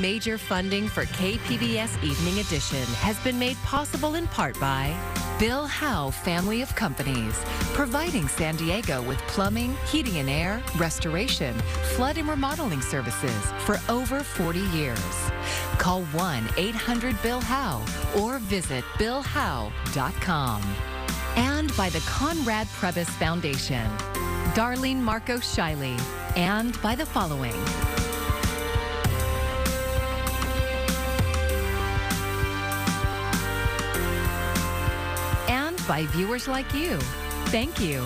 Major funding for KPBS Evening Edition has been made possible in part by Bill Howe Family of Companies, providing San Diego with plumbing, heating and air, restoration, flood and remodeling services for over 40 years. Call 1-800-BILL-HOWE or visit billhowe.com. And by the Conrad Prebys Foundation, Darlene Marco Shiley, and by the following. And by viewers like you. Thank you.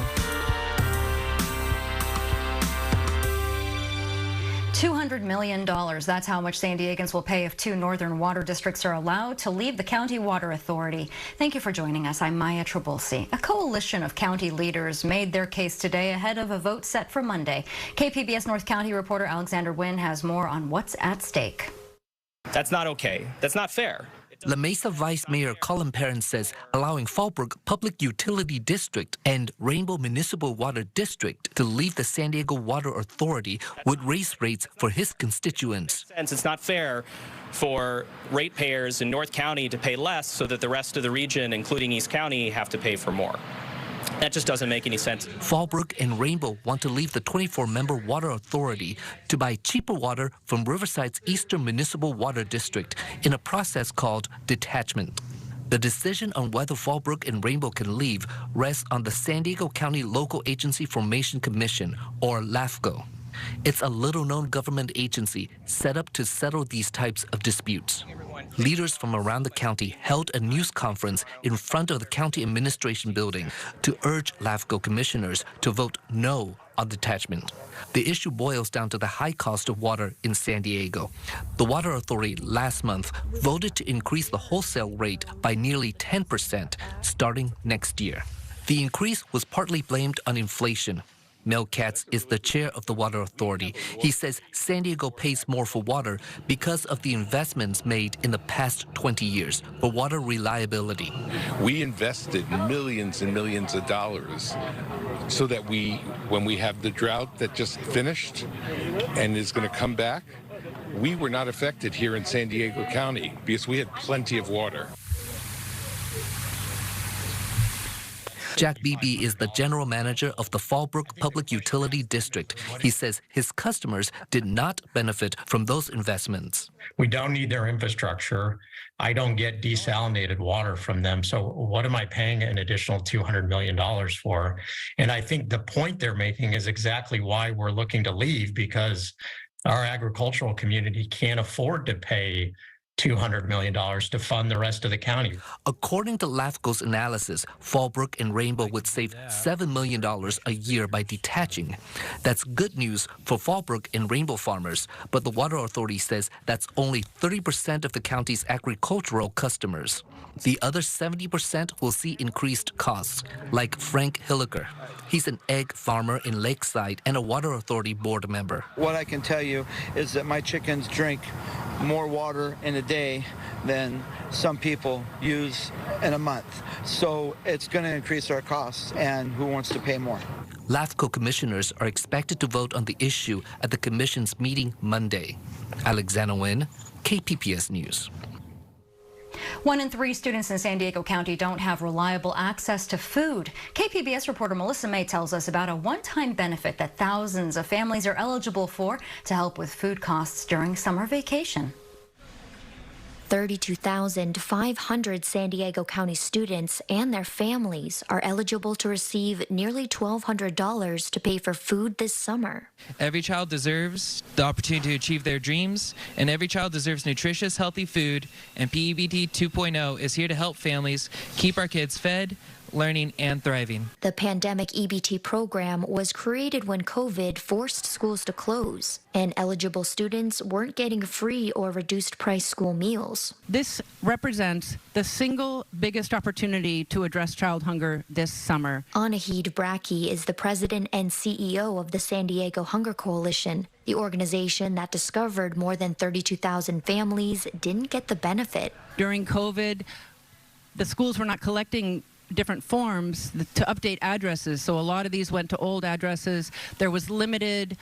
$200 million. That's how much San Diegans will pay if 2 northern water districts are allowed to leave the County Water Authority. Thank you for joining us. I'm Maya Trabulsi. A coalition of county leaders made their case today ahead of a vote set for Monday. KPBS North County reporter Alexander Nguyen has more on what's at stake. That's not okay. That's not fair. La Mesa Vice Mayor Colin Perrin says allowing Fallbrook Public Utility District and Rainbow Municipal Water District to leave the San Diego Water Authority would raise rates for his constituents. It's not fair for ratepayers in North County to pay less so that the rest of the region, including East County, have to pay for more. That just doesn't make any sense. Fallbrook and Rainbow want to leave the 24-member water authority to buy cheaper water from Riverside's Eastern Municipal Water District in a process called detachment. The decision on whether Fallbrook and Rainbow can leave rests on the San Diego County Local Agency Formation Commission, or LAFCO. It's a little-known government agency set up to settle these types of disputes. Leaders from around the county held a news conference in front of the county administration building to urge LAFCO commissioners to vote no on detachment. The issue boils down to the high cost of water in San Diego. The Water Authority last month voted to increase the wholesale rate by nearly 10% starting next year. The increase was partly blamed on inflation. Mel Katz is the chair of the Water Authority. He says San Diego pays more for water because of the investments made in the past 20 years for water reliability. We invested millions and millions of dollars so that when we have the drought that just finished and is going to come back, we were not affected here in San Diego County because we had plenty of water. Jack Beebe is the general manager of the Fallbrook Public Utility District. He says his customers did not benefit from those investments. We don't need their infrastructure. I don't get desalinated water from them. So what am I paying an additional $200 million for? And I think the point they're making is exactly why we're looking to leave, because our agricultural community can't afford to pay $200 million to fund the rest of the county. According to LAFCO's analysis, Fallbrook and Rainbow would save $7 million a year by detaching. That's good news for Fallbrook and Rainbow farmers, but the Water Authority says that's only 30% of the county's agricultural customers. The other 70% will see increased costs, like Frank Hilliker. He's an egg farmer in Lakeside and a Water Authority board member. What I can tell you is that my chickens drink more water in a day than some people use in a month. So it's going to increase our costs, and who wants to pay more? LAFCO commissioners are expected to vote on the issue at the commission's meeting Monday. Alexander Nguyen, KPBS News. 1 in 3 students in San Diego County don't have reliable access to food. KPBS reporter Melissa May tells us about a one-time benefit that thousands of families are eligible for to help with food costs during summer vacation. 32,500 San Diego County students and their families are eligible to receive nearly $1,200 to pay for food this summer. Every child deserves the opportunity to achieve their dreams, and every child deserves nutritious, healthy food, and PEBT 2.0 is here to help families keep our kids fed, learning, and thriving. The pandemic EBT program was created when COVID forced schools to close, and eligible students weren't getting free or reduced price school meals. This represents the single biggest opportunity to address child hunger this summer. Anahid Bracke is the president and CEO of the San Diego Hunger Coalition, the organization that discovered more than 32,000 families didn't get the benefit. During COVID, the schools were not collecting different forms to update addresses, so a lot of these went to old addresses. There was limited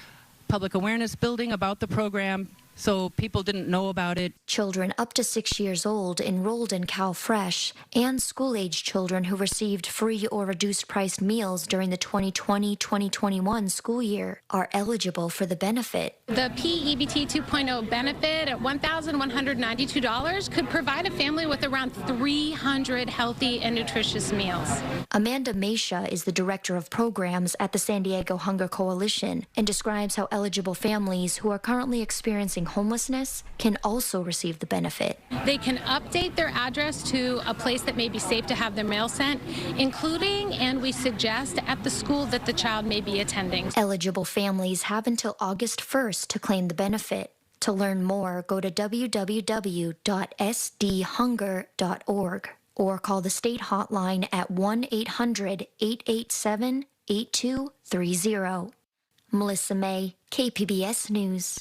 public awareness building about the program. so people didn't know about it. Children up to 6 years old enrolled in CalFresh and school-age children who received free or reduced-priced meals during the 2020-2021 school year are eligible for the benefit. The PEBT 2.0 benefit at $1,192 could provide a family with around 300 healthy and nutritious meals. Amanda Mesha is the director of programs at the San Diego Hunger Coalition and describes how eligible families who are currently experiencing homelessness can also receive the benefit. They can update their address to a place that may be safe to have their mail sent, including, and we suggest, at the school that the child may be attending. Eligible families have until August 1st to claim the benefit. To learn more, go to www.sdhunger.org or call the state hotline at 1-800-887-8230. Melissa May, KPBS News.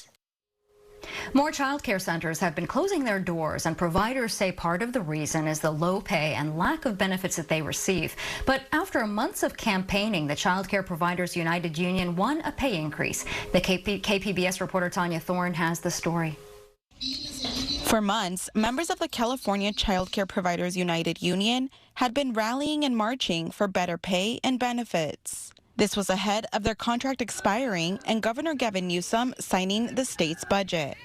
More child care centers have been closing their doors, and providers say part of the reason is the low pay and lack of benefits that they receive. But after months of campaigning, the Child Care Providers United Union won a pay increase. The KPBS reporter Tanya Thorne has the story. For months, members of the California Child Care Providers United Union had been rallying and marching for better pay and benefits. This was ahead of their contract expiring and Governor Gavin Newsom signing the state's budget.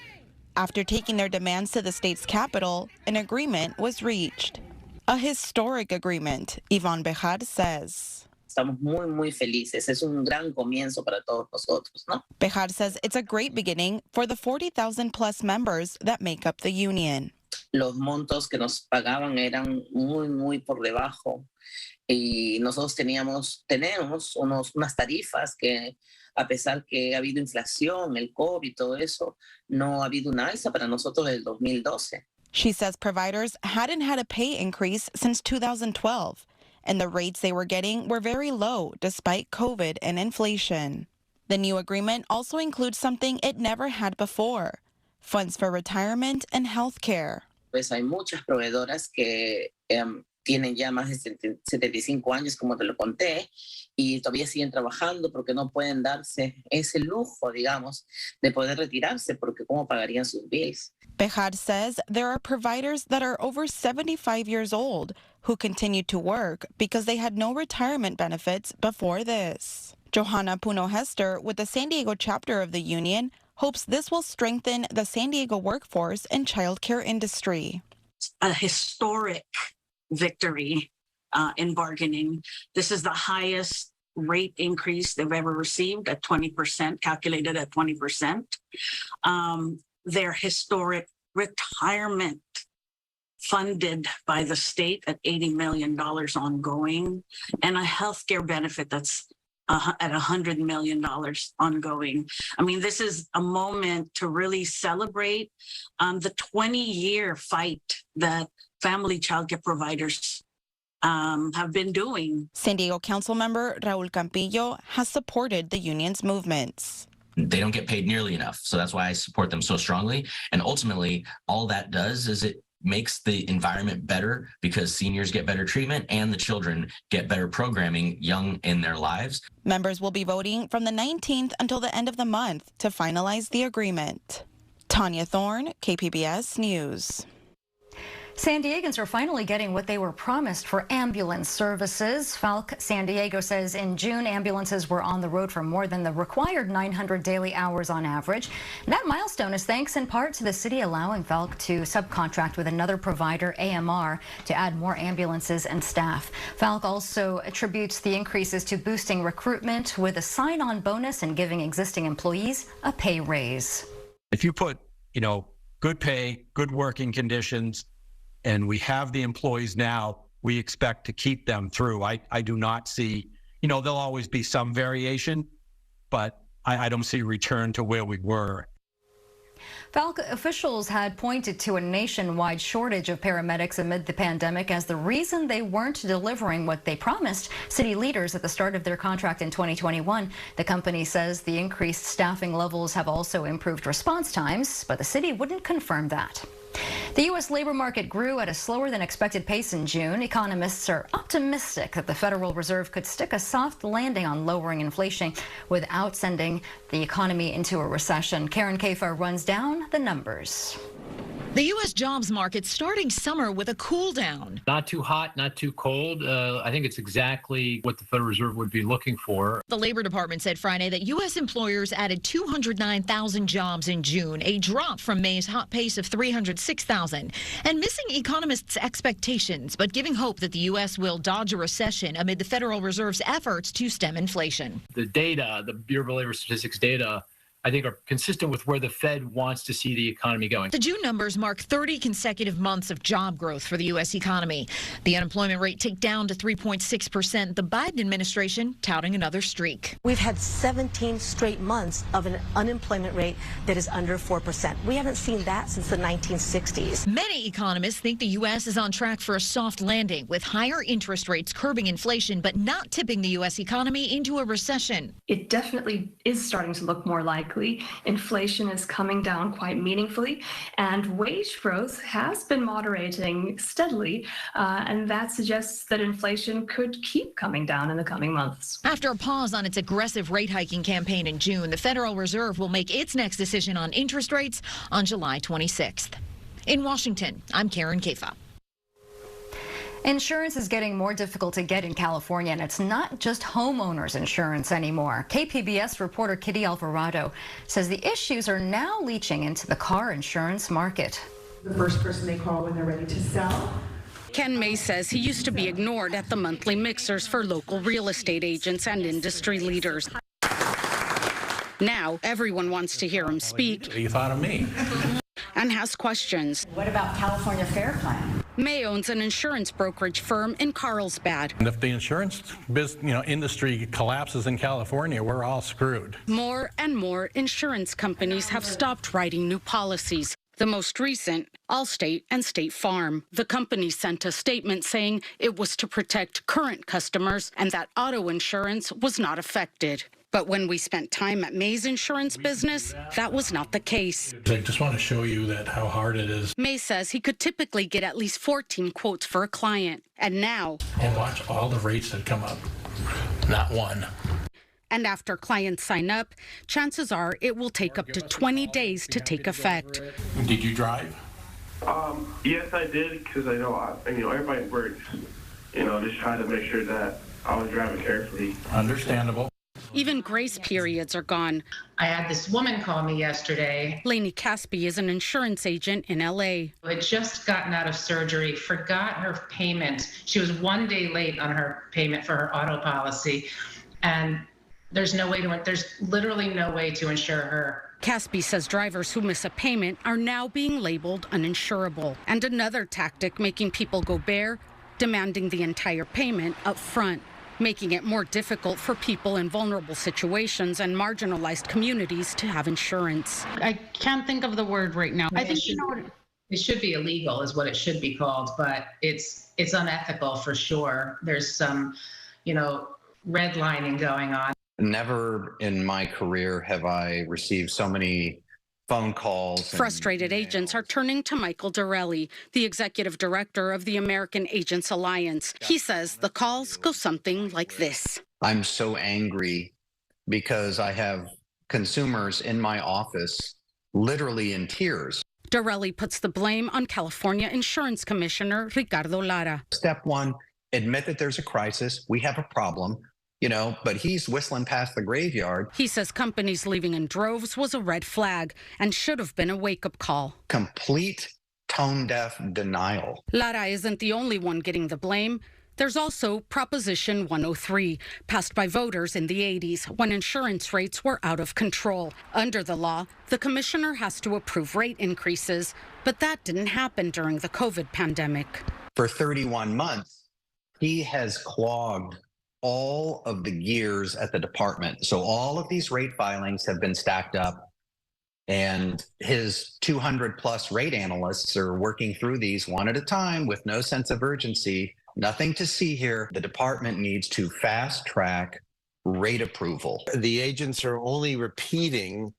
After taking their demands to the state's capital, an agreement was reached. A historic agreement, Yvonne Bejar says. Estamos muy felices. Es un gran comienzo para todos nosotros, ¿no? Bejar says it's a great beginning for the 40,000 plus members that make up the union. Los montos que nos pagaban eran muy por debajo. Y nosotros tenemos unas tarifas que, a pesar que ha habido inflación, el COVID, todo eso, no ha habido una alza para nosotros desde el 2012. She says providers hadn't had a pay increase since 2012, and the rates they were getting were very low despite COVID and inflation. The new agreement also includes something it never had before: funds for retirement and health care. Pues hay muchas proveedoras que tienen ya más de 75 años, como te lo conté, y todavía siguen trabajando porque no pueden darse ese lujo, digamos, de poder retirarse, porque ¿cómo pagarían sus bills? Bejar says there are providers that are over 75 years old who continue to work because they had no retirement benefits before this. Johanna Puno-Hester with the San Diego chapter of the union hopes this will strengthen the San Diego workforce and childcare industry. A historic victory in bargaining. This is the highest rate increase they've ever received at 20%, calculated at 20%. Their historic retirement funded by the state at $80 million ongoing, and a healthcare benefit that's at $100 million ongoing. I mean, this is a moment to really celebrate the 20-year fight that family childcare providers have been doing. San Diego Council member Raul Campillo has supported the union's movements. They don't get paid nearly enough, so that's why I support them so strongly. And ultimately, all that does is it makes the environment better because seniors get better treatment and the children get better programming young in their lives. Members will be voting from the 19th until the end of the month to finalize the agreement. Tanya Thorne, KPBS News. San Diegans are finally getting what they were promised for ambulance services. Falk San Diego says in June, ambulances were on the road for more than the required 900 daily hours on average. And that milestone is thanks in part to the city allowing Falk to subcontract with another provider, AMR, to add more ambulances and staff. Falk also attributes the increases to boosting recruitment with a sign-on bonus and giving existing employees a pay raise. If you put, good pay, good working conditions, and we have the employees now, we expect to keep them through. I do not see, there'll always be some variation, but I don't see a return to where we were. Falk officials had pointed to a nationwide shortage of paramedics amid the pandemic as the reason they weren't delivering what they promised city leaders at the start of their contract in 2021. The company says the increased staffing levels have also improved response times, but the city wouldn't confirm that. The U.S. labor market grew at a slower than expected pace in June. Economists are optimistic that the Federal Reserve could stick a soft landing on lowering inflation without sending the economy into a recession. Karen Kafa runs down the numbers. The U.S. jobs market starting summer with a cool down. Not too hot, not too cold. I think it's exactly what the Federal Reserve would be looking for. The Labor Department said Friday that U.S. employers added 209,000 jobs in June, a drop from May's hot pace of 306,000, and missing economists' expectations, but giving hope that the U.S. will dodge a recession amid the Federal Reserve's efforts to stem inflation. The data, the Bureau of Labor Statistics data, I think are consistent with where the Fed wants to see the economy going. The June numbers mark 30 consecutive months of job growth for the U.S. economy. The unemployment rate ticked down to 3.6%. The Biden administration touting another streak. We've had 17 straight months of an unemployment rate that is under 4%. We haven't seen that since the 1960s. Many economists think the U.S. is on track for a soft landing, with higher interest rates curbing inflation but not tipping the U.S. economy into a recession. It definitely is starting to look more likely. Inflation is coming down quite meaningfully, and wage growth has been moderating steadily, and that suggests that inflation could keep coming down in the coming months. After a pause on its aggressive rate hiking campaign in June, the Federal Reserve will make its next decision on interest rates on July 26th. In Washington, I'm Karen Kafa. Insurance is getting more difficult to get in California, and it's not just homeowners insurance anymore. KPBS reporter Kitty Alvarado says the issues are now leaching into the car insurance market. The first person they call when they're ready to sell. Ken May says he used to be ignored at the monthly mixers for local real estate agents and industry leaders. Now everyone wants to hear him speak. You thought of me. And has questions. What about California Fair Plan? May owns an insurance brokerage firm in Carlsbad. And if the insurance industry collapses in California, we're all screwed. More and more insurance companies have stopped writing new policies. The most recent, Allstate and State Farm. The company sent a statement saying it was to protect current customers and that auto insurance was not affected. But when we spent time at May's insurance business, that was not the case. I just want to show you that how hard it is. May says he could typically get at least 14 quotes for a client. And now... And watch all the rates that come up. Not one. And after clients sign up, chances are it will take up to 20 days to take effect. Did you drive? Yes, I did, because I know everybody works. Just trying to make sure that I was driving carefully. Understandable. Even grace periods are gone. I had this woman call me yesterday. Lainey Caspi is an insurance agent in L.A. Who had just gotten out of surgery, forgot her payment. She was 1 day late on her payment for her auto policy, and there's literally no way to insure her. Caspi says drivers who miss a payment are now being labeled uninsurable. And another tactic making people go bare, demanding the entire payment up front, making it more difficult for people in vulnerable situations and marginalized communities to have insurance. I can't think of the word right now. I think it should be illegal is what it should be called, but it's unethical for sure. There's some, redlining going on. Never in my career have I received so many phone calls. Frustrated agents are turning to Michael Dorelli, the executive director of the American Agents Alliance. He says the calls go something like this. I'm so angry because I have consumers in my office literally in tears. Dorelli puts the blame on California Insurance Commissioner Ricardo Lara. Step one, admit that there's a crisis. We have a problem. But he's whistling past the graveyard. He says companies leaving in droves was a red flag and should have been a wake-up call. Complete tone-deaf denial. Lara isn't the only one getting the blame. There's also Proposition 103, passed by voters in the 80s when insurance rates were out of control. Under the law, the commissioner has to approve rate increases, but that didn't happen during the COVID pandemic. For 31 months, he has clogged all of the gears at the department. So all of these rate filings have been stacked up, and his 200 plus rate analysts are working through these one at a time with no sense of urgency. Nothing to see here. The department needs to fast track rate approval. The agents are only repeating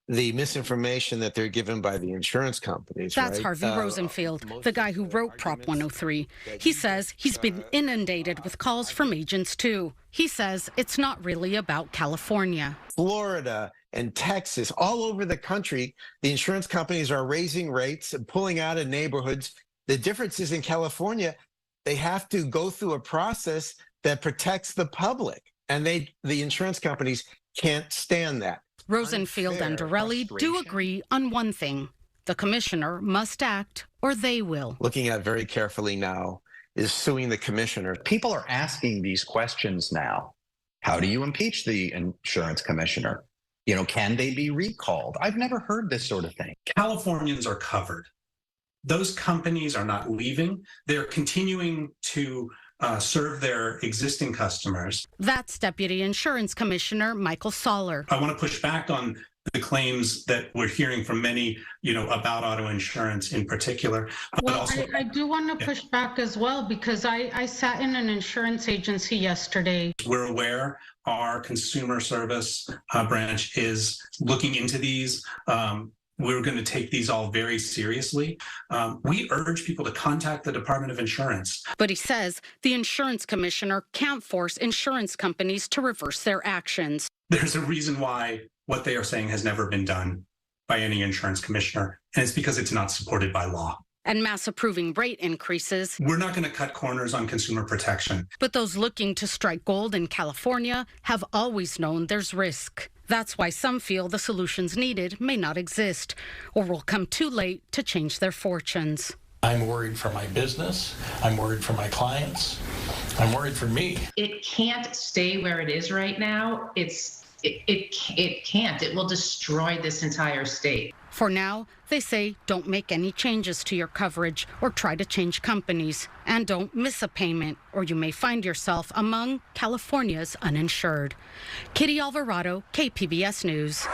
the misinformation that they're given by the insurance companies. That's right? Harvey Rosenfield, the guy who wrote Prop 103. He says he's been inundated with calls from agents, too. He says it's not really about California. Florida and Texas, all over the country, the insurance companies are raising rates and pulling out of neighborhoods. The difference is in California, they have to go through a process that protects the public, and the insurance companies can't stand that. Rosenfield and Dorelli do agree on one thing. The commissioner must act, or they will. Looking at very carefully now is suing the commissioner. People are asking these questions now. How do you impeach the insurance commissioner? You know, can they be recalled? I've never heard this sort of thing. Californians are covered. Those companies are not leaving. They're continuing to serve their existing customers. That's Deputy Insurance Commissioner Michael Soller. I want to push back on the claims that we're hearing from many, about auto insurance in particular. Well, I do want to push back as well, because I sat in an insurance agency yesterday. We're aware our consumer service branch is looking into these. We're going to take these all very seriously. We urge people to contact the Department of Insurance. But he says the insurance commissioner can't force insurance companies to reverse their actions. There's a reason why what they are saying has never been done by any insurance commissioner, and it's because it's not supported by law. And mass approving rate increases. We're not going to cut corners on consumer protection. But those looking to strike gold in California have always known there's risk. That's why some feel the solutions needed may not exist or will come too late to change their fortunes. I'm worried for my business. I'm worried for my clients. I'm worried for me. It can't stay where it is right now. It can't. It will destroy this entire state. For now, they say don't make any changes to your coverage or try to change companies. And don't miss a payment, or you may find yourself among California's uninsured. Kitty Alvarado, KPBS News.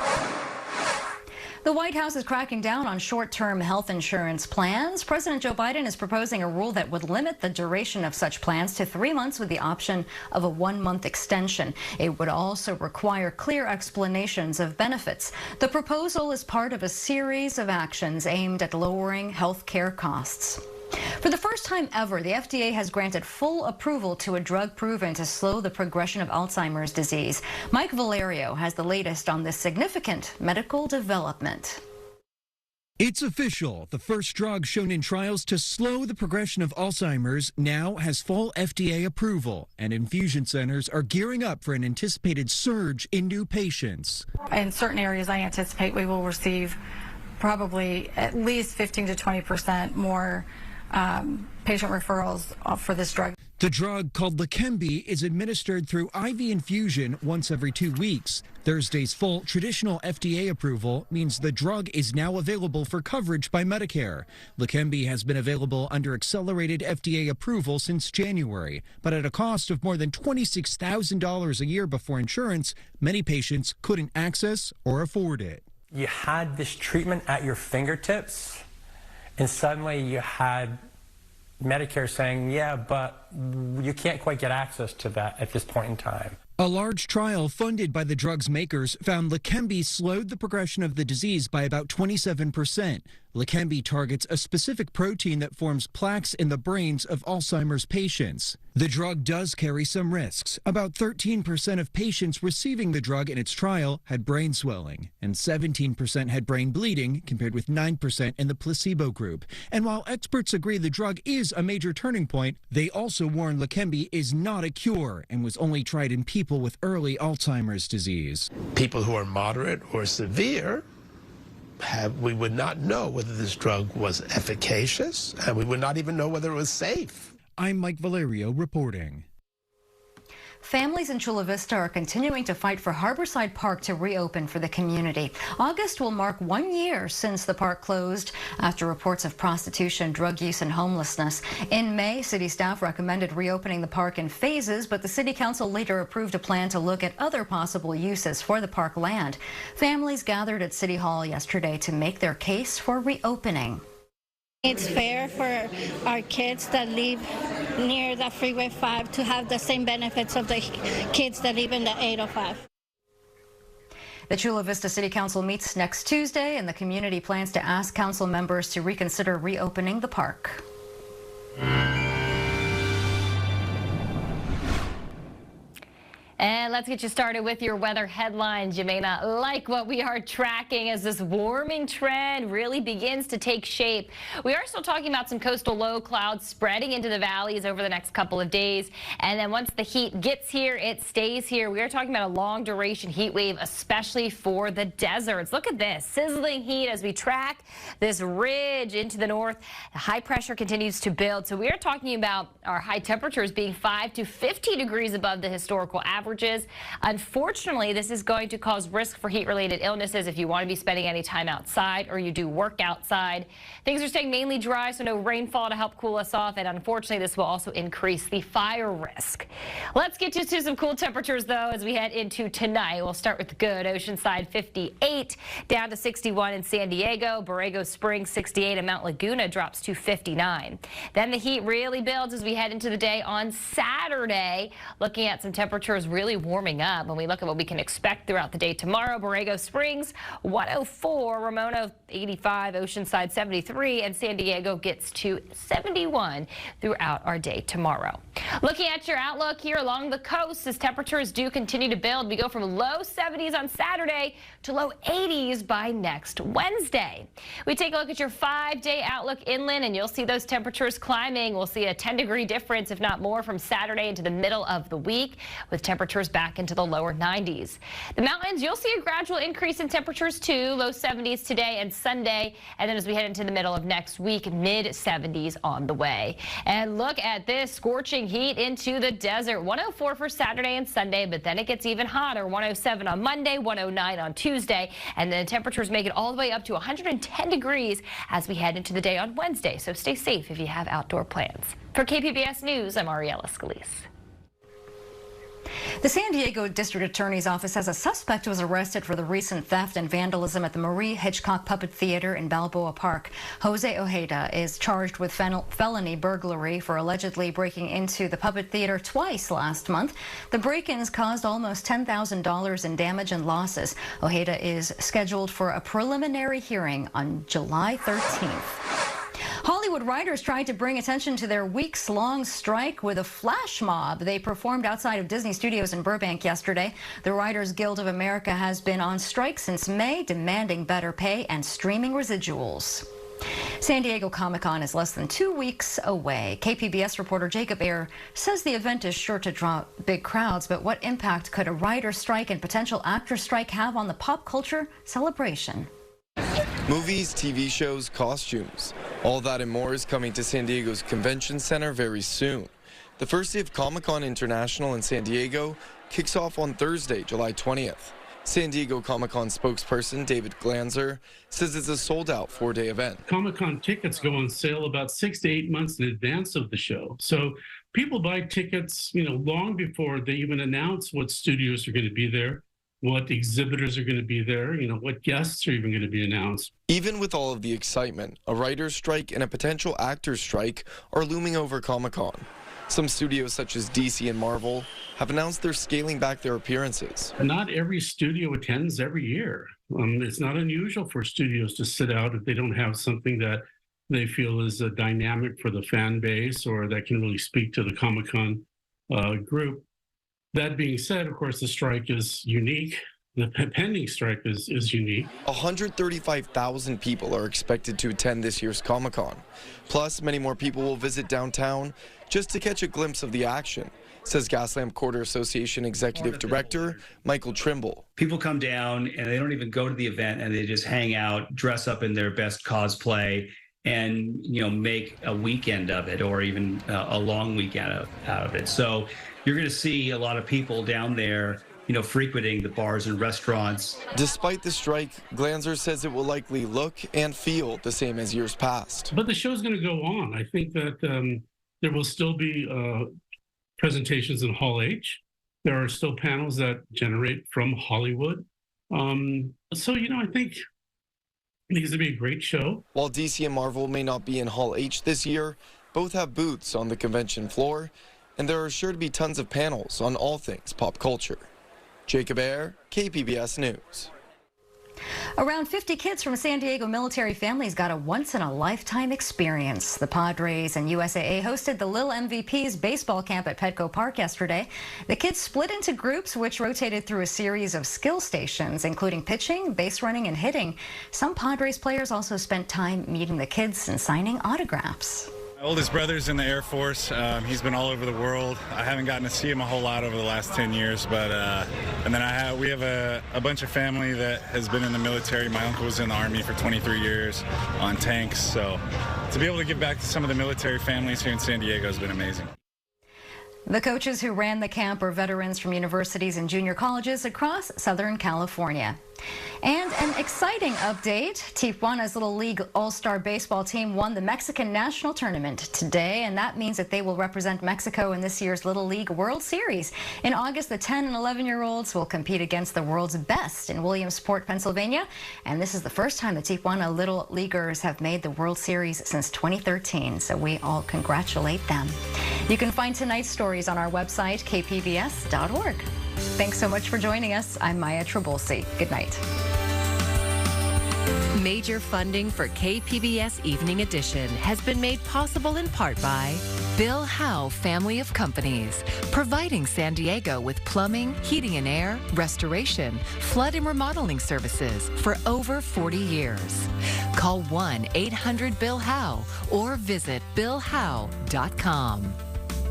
The White House is cracking down on short-term health insurance plans. President Joe Biden is proposing a rule that would limit the duration of such plans to 3 months with the option of a 1-month extension. It would also require clear explanations of benefits. The proposal is part of a series of actions aimed at lowering health care costs. For the first time ever, the FDA has granted full approval to a drug proven to slow the progression of Alzheimer's disease. Mike Valerio has the latest on this significant medical development. It's official. The first drug shown in trials to slow the progression of Alzheimer's now has full FDA approval, and infusion centers are gearing up for an anticipated surge in new patients. In certain areas, I anticipate we will receive probably at least 15 to 20% more patient referrals for this drug. The drug, called Leqembi, is administered through IV infusion once every 2 weeks. Thursday's full traditional FDA approval means the drug is now available for coverage by Medicare. Leqembi has been available under accelerated FDA approval since January, but at a cost of more than $26,000 a year before insurance, many patients couldn't access or afford it. You had this treatment at your fingertips, and suddenly you had Medicare saying, yeah, but you can't quite get access to that at this point in time. A large trial funded by the drug's makers found Leqembi slowed the progression of the disease by about 27%. Leqembi targets a specific protein that forms plaques in the brains of Alzheimer's patients. The drug does carry some risks. About 13% of patients receiving the drug in its trial had brain swelling, and 17% had brain bleeding, compared with 9% in the placebo group. And while experts agree the drug is a major turning point, they also warn Leqembi is not a cure and was only tried in people with early Alzheimer's disease. People who are moderate or severe, we would not know whether this drug was efficacious, and we would not even know whether it was safe. I'm Mike Valerio reporting. Families in Chula Vista are continuing to fight for Harborside Park to reopen for the community. August will mark 1 year since the park closed after reports of prostitution, drug use, and homelessness. In May, city staff recommended reopening the park in phases, but the city council later approved a plan to look at other possible uses for the park land. Families gathered at City Hall yesterday to make their case for reopening. It's fair for our kids that live near the Freeway 5 to have the same benefits of the kids that live in the 805. The Chula Vista City Council meets next Tuesday, and the community plans to ask council members to reconsider reopening the park. And let's get you started with your weather headlines. You may not like what we are tracking as this warming trend really begins to take shape. We are still talking about some coastal low clouds spreading into the valleys over the next couple of days. And then once the heat gets here, it stays here. We are talking about a long duration heat wave, especially for the deserts. Look at this sizzling heat as we track this ridge into the north. The high pressure continues to build. So we are talking about our high temperatures being 5 to 50 degrees above the historical averages. Unfortunately, this is going to cause risk for heat-related illnesses if you want to be spending any time outside or you do work outside. Things are staying mainly dry, so no rainfall to help cool us off, and unfortunately, this will also increase the fire risk. Let's get you to some cool temperatures, though, as we head into tonight. We'll start with the good. Oceanside 58, down to 61 in San Diego. Borrego Springs 68, and Mount Laguna drops to 59. Then the heat really builds as we head into the day on Saturday. Looking at some temperatures really warming up when we look at what we can expect throughout the day tomorrow. Borrego Springs 104, Ramona 85, Oceanside 73, and San Diego gets to 71 throughout our day tomorrow. Looking at your outlook here along the coast, as temperatures do continue to build, we go from low 70s on Saturday to low 80s by next Wednesday. We take a look at your 5-day outlook inland, and you'll see those temperatures climbing. We'll see a 10-degree difference, if not more, from Saturday into the middle of the week, with temperatures back into the lower 90s. The mountains, you'll see a gradual increase in temperatures too, low 70s today and Sunday, and then as we head into the middle of next week, mid 70s on the way. And look at this scorching heat into the desert. 104 for Saturday and Sunday, but then it gets even hotter. 107 on Monday, 109 on Tuesday, and then temperatures make it all the way up to 110 degrees as we head into the day on Wednesday. So stay safe if you have outdoor plans. For KPBS News, I'm Ariella Scalise. The San Diego District Attorney's Office says a suspect was arrested for the recent theft and vandalism at the Marie Hitchcock Puppet Theater in Balboa Park. Jose Ojeda is charged with felony burglary for allegedly breaking into the puppet theater twice last month. The break-ins caused almost $10,000 in damage and losses. Ojeda is scheduled for a preliminary hearing on July 13th. Hollywood writers tried to bring attention to their weeks-long strike with a flash mob. They performed outside of Disney Studios in Burbank yesterday. The Writers Guild of America has been on strike since May, demanding better pay and streaming residuals. San Diego Comic-Con is less than 2 weeks away. KPBS reporter Jacob Ayer says the event is sure to draw big crowds, but what impact could a writer's strike and potential actor strike have on the pop culture celebration? Movies, TV shows, costumes. All that and more is coming to San Diego's Convention Center very soon. The first day of Comic-Con International in San Diego kicks off on Thursday, July 20th. San Diego Comic-Con spokesperson David Glanzer says it's a sold-out 4-day event. Comic-Con tickets go on sale about 6 to 8 months in advance of the show. So people buy tickets, long before they even announce what studios are going to be there, what exhibitors are going to be there, what guests are even going to be announced. Even with all of the excitement, a writer's strike and a potential actor's strike are looming over Comic-Con. Some studios such as DC and Marvel have announced they're scaling back their appearances. Not every studio attends every year. It's not unusual for studios to sit out if they don't have something that they feel is a dynamic for the fan base or that can really speak to the Comic-Con group. That being said, of course, the strike is unique. The pending strike is unique. 135,000 people are expected to attend this year's Comic-Con. Plus, many more people will visit downtown just to catch a glimpse of the action, says Gaslamp Quarter Association Executive Director Michael Trimble. People come down and they don't even go to the event and they just hang out, dress up in their best cosplay, and make a weekend of it, or even a long weekend out of it. So you're going to see a lot of people down there, frequenting the bars and restaurants. Despite the strike, Glanzer says it will likely look and feel the same as years past. But the show's going to go on. I think that there will still be presentations in Hall H. There are still panels that generate from Hollywood. I think it's going to be a great show. While DC and Marvel may not be in Hall H this year, both have booths on the convention floor, and there are sure to be tons of panels on all things pop culture. Jacob Ayer, KPBS News. Around 50 kids from San Diego military families got a once-in-a-lifetime experience. The Padres and USAA hosted the Lil MVP's baseball camp at Petco Park yesterday. The kids split into groups which rotated through a series of skill stations, including pitching, base running, and hitting. Some Padres players also spent time meeting the kids and signing autographs. My oldest brother's in the Air Force. He's been all over the world. I haven't gotten to see him a whole lot over the last 10 years, but and then we have a bunch of family that has been in the military. My uncle was in the Army for 23 years on tanks, so to be able to give back to some of the military families here in San Diego has been amazing. The coaches who ran the camp are veterans from universities and junior colleges across Southern California. And an exciting update. Tijuana's Little League All-Star Baseball team won the Mexican National Tournament today, and that means that they will represent Mexico in this year's Little League World Series. In August, the 10 and 11-year-olds will compete against the world's best in Williamsport, Pennsylvania, and this is the first time the Tijuana Little Leaguers have made the World Series since 2013, so we all congratulate them. You can find tonight's stories on our website, kpbs.org. Thanks so much for joining us. I'm Maya Trabulsi. Good night. Major funding for KPBS Evening Edition has been made possible in part by Bill Howe Family of Companies, providing San Diego with plumbing, heating and air, restoration, flood and remodeling services for over 40 years. Call 1-800-BILL-HOWE or visit billhowe.com.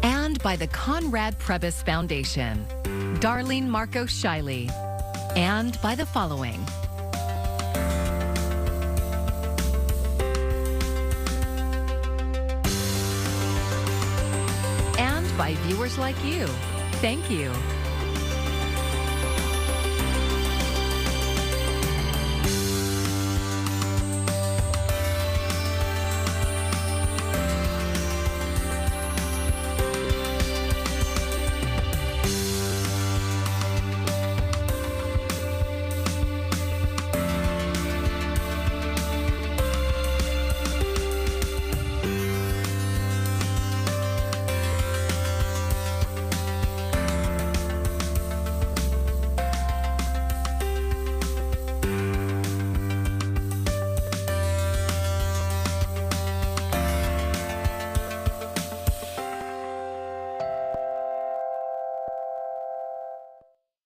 And by the Conrad Prebys Foundation, Darlene Marco Shiley, and by the following. And by viewers like you. Thank you.